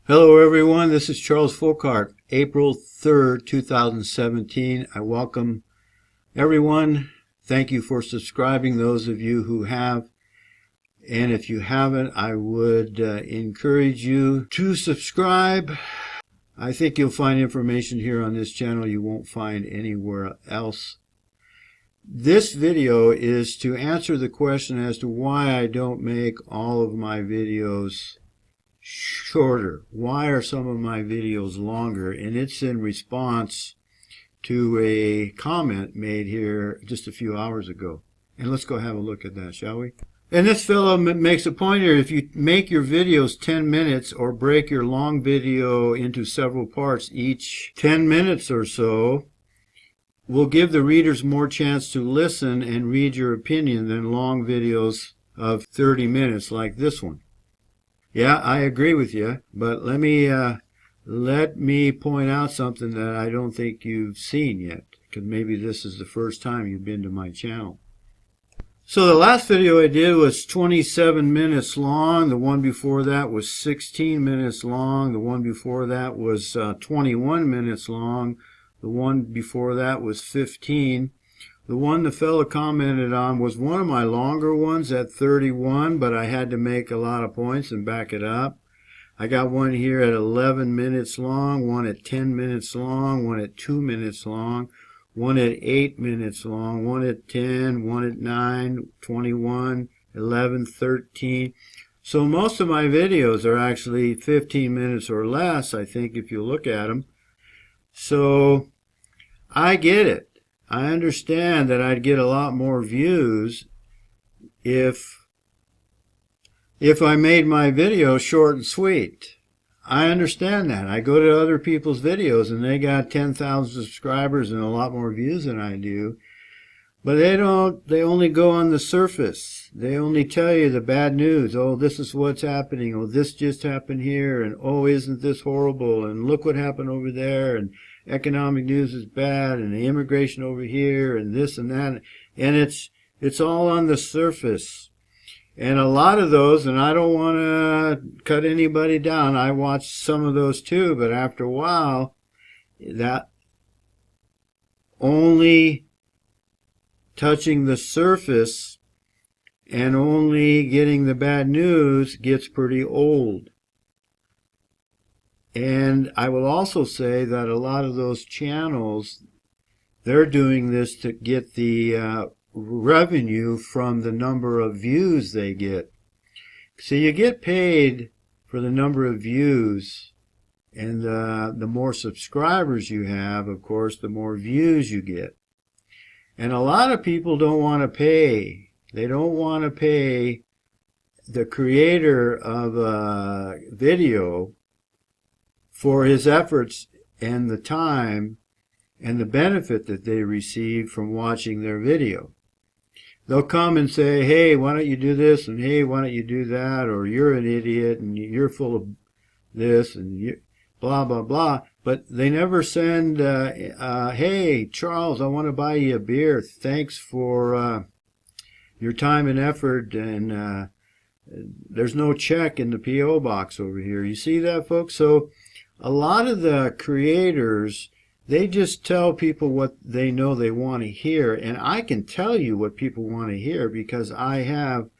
Hello everyone, this is Charles Fockaert, April 3rd, 2017. I welcome everyone. Thank you for subscribing, those of you who have. And if you haven't, I would encourage you to subscribe. I think you'll find information here on this channel you won't find anywhere else. This video is to answer the question as to why I don't make all of my videos shorter. Why are some of my videos longer? And it's in response to a comment made here just a few hours ago. And let's go have a look at that, shall we? And this fellow makes a point here. If you make your videos 10 minutes or break your long video into several parts, each 10 minutes or so, will give the readers more chance to listen and read your opinion than long videos of 30 minutes like this one. Yeah, I agree with you, but let me point out something that I don't think you've seen yet, because maybe this is the first time you've been to my channel. So the last video I did was 27 minutes long. The one before that was 16 minutes long. The one before that was 21 minutes long. The one before that was 15. The one the fellow commented on was one of my longer ones at 31, but I had to make a lot of points and back it up. I got one here at 11 minutes long, one at 10 minutes long, one at 2 minutes long, one at 8 minutes long, one at 10, one at 9, 21, 11, 13. So most of my videos are actually 15 minutes or less, I think, if you look at them. So I get it. I understand that I'd get a lot more views if I made my video short and sweet. I understand that. I go to other people's videos and they got 10,000 subscribers and a lot more views than I do. But they only go on the surface. They only tell you the bad news. Oh, this is what's happening. Oh, this just happened here. And oh, isn't this horrible? And look what happened over there. And economic news is bad. And the immigration over here. And this and that. And it's all on the surface. And a lot of those, and I don't want to cut anybody down. I watched some of those too. But after a while, that only touching the surface and only getting the bad news gets pretty old. And I will also say that a lot of those channels, they're doing this to get the revenue from the number of views they get. So you get paid for the number of views, and the more subscribers you have, of course, the more views you get. And a lot of people don't want to pay. They don't want to pay the creator of a video for his efforts and the time and the benefit that they receive from watching their video. They'll come and say, hey, why don't you do this? And hey, why don't you do that? Or you're an idiot and you're full of this and you blah, blah, blah. But they never send, hey, Charles, I want to buy you a beer. Thanks for your time and effort. And there's no check in the P.O. box over here. You see that, folks? So a lot of the creators, they just tell people what they know they want to hear. And I can tell you what people want to hear because I have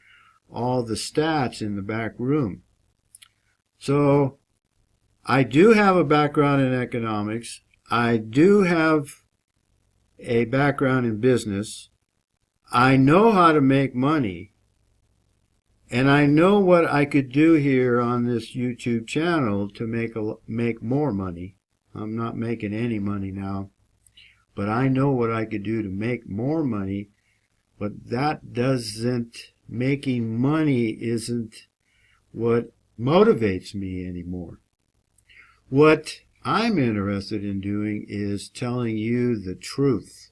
all the stats in the back room. So I do have a background in economics. I do have a background in business. I know how to make money. And I know what I could do here on this YouTube channel to make more money. I'm not making any money now. But I know what I could do to make more money. But that doesn't, making money isn't what motivates me anymore. What I'm interested in doing is telling you the truth.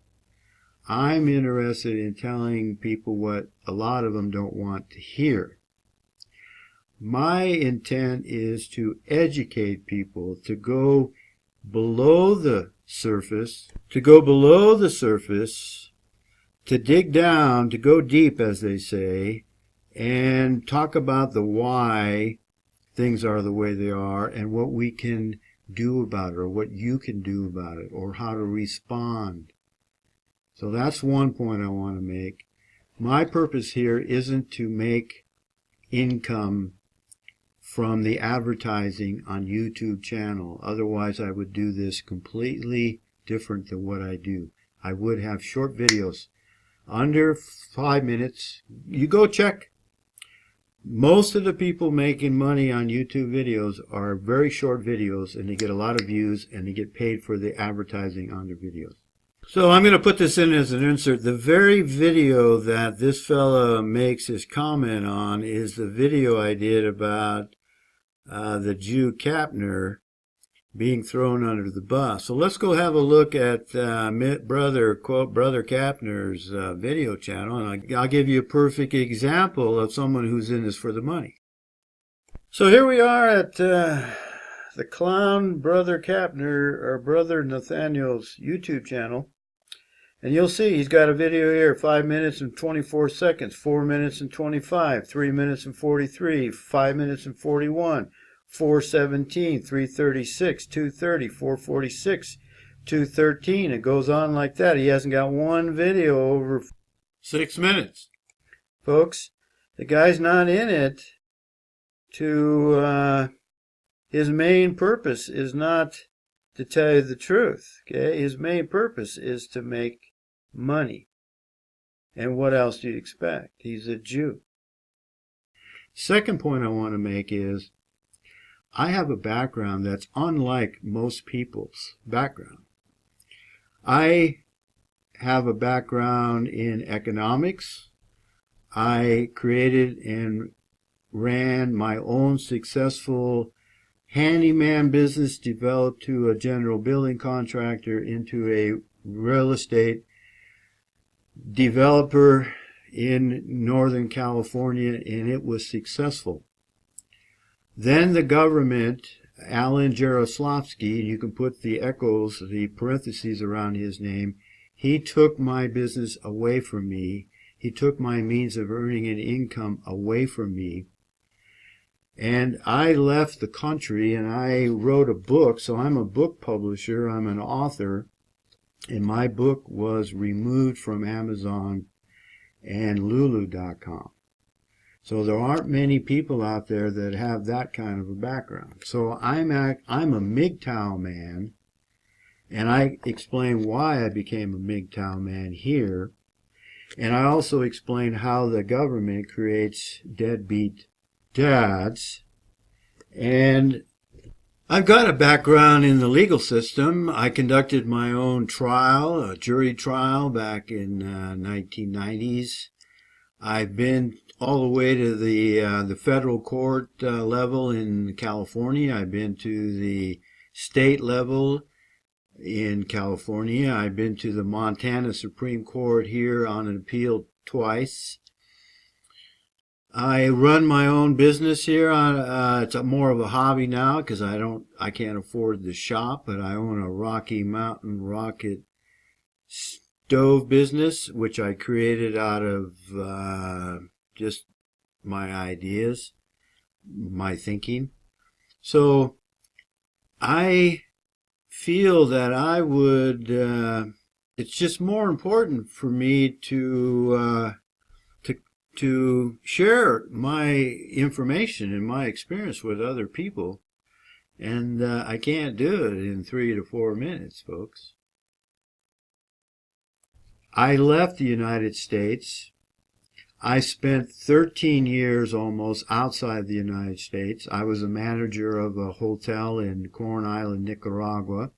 I'm interested in telling people what a lot of them don't want to hear. My intent is to educate people, to go below the surface, to dig down, to go deep, as they say, and talk about the why things are the way they are and what we can do about it, or what you can do about it, or how to respond. So that's one point I want to make. My purpose here isn't to make income from the advertising on YouTube channel. Otherwise, I would do this completely different than what I do. I would have short videos under 5 minutes. You go check. Most of the people making money on YouTube videos are very short videos, and they get a lot of views, and they get paid for the advertising on their videos. So I'm going to put this in as an insert. The very video that this fella makes his comment on is the video I did about the Jew Kapner being thrown under the bus. So let's go have a look at Brother Kapner's video channel, and I'll give you a perfect example of someone who's in this for the money. So here we are at the clown Brother Kapner, or Brother Nathaniel's YouTube channel. And you'll see he's got a video here, 5 minutes and 24 seconds, 4 minutes and 25, 3 minutes and 43, 5 minutes and 41, 4:17, 3:36, 2:30, 4:46, 2:13. It goes on like that. He hasn't got one video over 6 minutes. Folks, the guy's not in it to, his main purpose is not to tell you the truth. Okay? His main purpose is to make money. And what else do you expect? He's a Jew. Second point I want to make is I have a background that's unlike most people's background. I have a background in economics. I created and ran my own successful handyman business, developed to a general building contractor, into a real estate developer in Northern California, and it was successful. Then the government, Alan Jaroslavsky, and you can put the echoes, the parentheses around his name, he took my business away from me. He took my means of earning an income away from me. And I left the country, and I wrote a book. So I'm a book publisher, I'm an author, and my book was removed from Amazon and Lulu.com. So there aren't many people out there that have that kind of a background. So I'm a MGTOW man, and I explain why I became a MGTOW man here. And I also explain how the government creates deadbeat dads. And I've got a background in the legal system. I conducted my own trial, a jury trial, back in 1990s. I've been all the way to the federal court level in California. I've been to the state level in California. I've been to the Montana Supreme Court here on an appeal twice. I run my own business here. It's more of a hobby now because I can't afford the shop, but I own a Rocky Mountain rocket stove business, which I created out of just my ideas, my thinking. So I feel that I would, it's just more important for me to share my information and my experience with other people, and I can't do it in 3 to 4 minutes, folks. I left the United States. I spent 13 years almost outside the United States. I was a manager of a hotel in Corn Island, Nicaragua.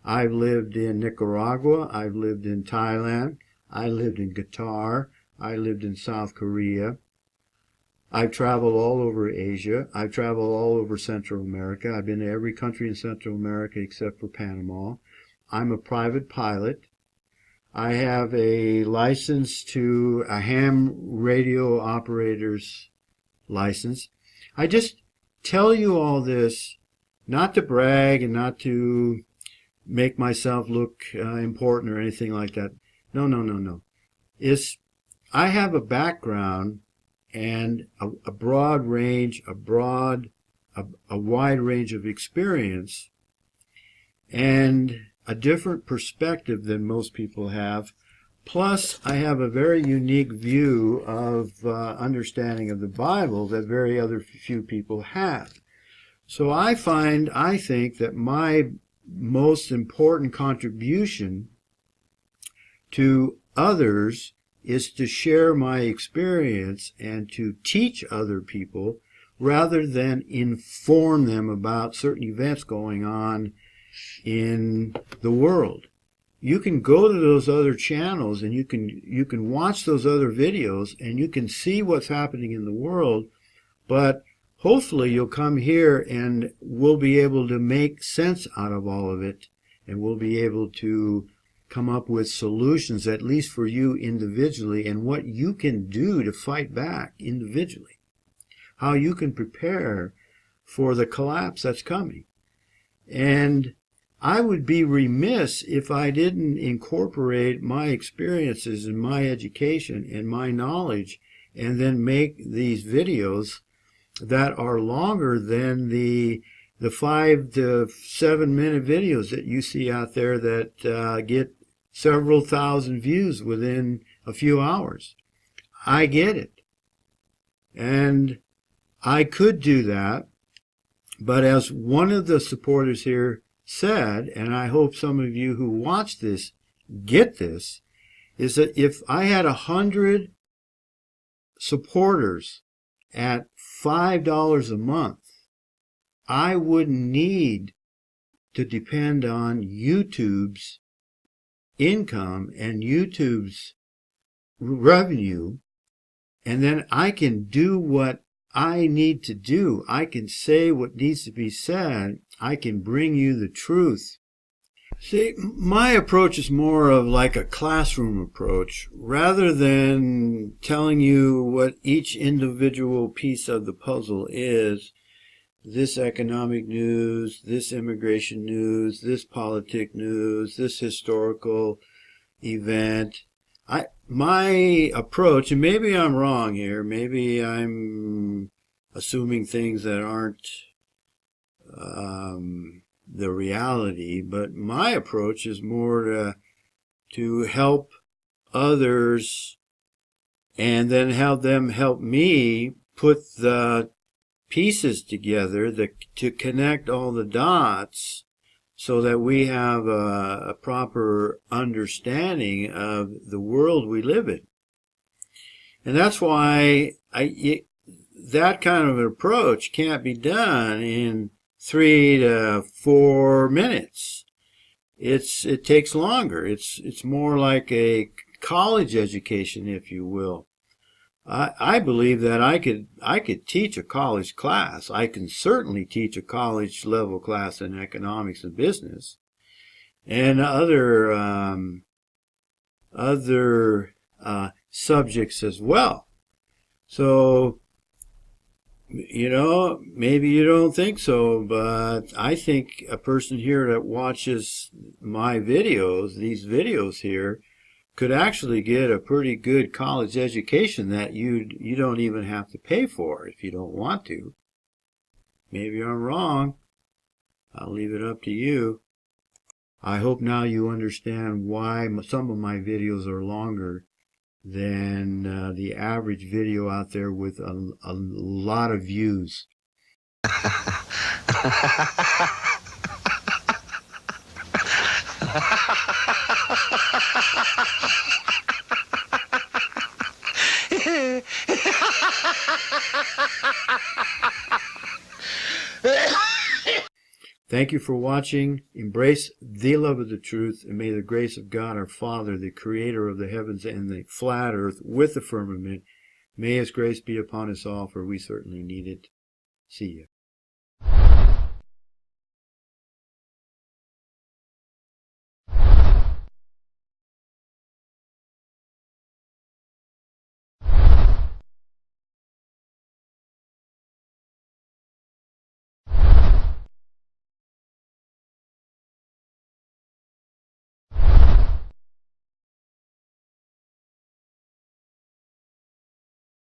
I've lived in Nicaragua. I've lived in Thailand. I lived in Qatar. I lived in South Korea. I've traveled all over Asia. I've traveled all over Central America. I've been to every country in Central America except for Panama. I'm a private pilot. I have a license to a ham radio operator's license. I just tell you all this not to brag and not to make myself look important or anything like that. No. I have a background and a broad range, a broad a wide range of experience and a different perspective than most people have. Plus, I have a very unique view of understanding of the Bible that very other few people have. So I think that my most important contribution to others is to share my experience and to teach other people rather than inform them about certain events going on in the world. You can go to those other channels and you can watch those other videos and you can see what's happening in the world, but hopefully you'll come here and we'll be able to make sense out of all of it, and we'll be able to come up with solutions, at least for you individually, and what you can do to fight back individually, how you can prepare for the collapse that's coming. And I would be remiss if I didn't incorporate my experiences and my education and my knowledge and then make these videos that are longer than the 5 to 7 minute videos that you see out there that get several thousand views within a few hours. I get it. And I could do that, but as one of the supporters here said, and I hope some of you who watch this get this, is that if I had 100 supporters at $5 a month, I wouldn't need to depend on YouTube's income and YouTube's revenue, and then I can do what I need to do. I can say what needs to be said. I can bring you the truth. See, my approach is more of like a classroom approach. Rather than telling you what each individual piece of the puzzle is, this economic news, this immigration news, this politic news, this historical event, my approach, and maybe I'm wrong here, maybe I'm assuming things that aren't the reality, but my approach is more to help others and then have them help me put the pieces together to connect all the dots so that we have a proper understanding of the world we live in. And that's why that kind of an approach can't be done in 3 to 4 minutes. It takes longer. It's more like a college education, if you will. I believe that I could teach a college class. I can certainly teach a college level class in economics and business and other subjects as well. So, maybe you don't think so, but I think a person here that watches my videos, these videos here, could actually get a pretty good college education that you don't even have to pay for if you don't want to. Maybe I'm wrong. I'll leave it up to you. I hope now you understand why some of my videos are longer than the average video out there with a lot of views. Thank you for watching. Embrace the love of the truth, and may the grace of God our Father, the creator of the heavens and the flat earth with the firmament, may his grace be upon us all, for we certainly need it. See ya.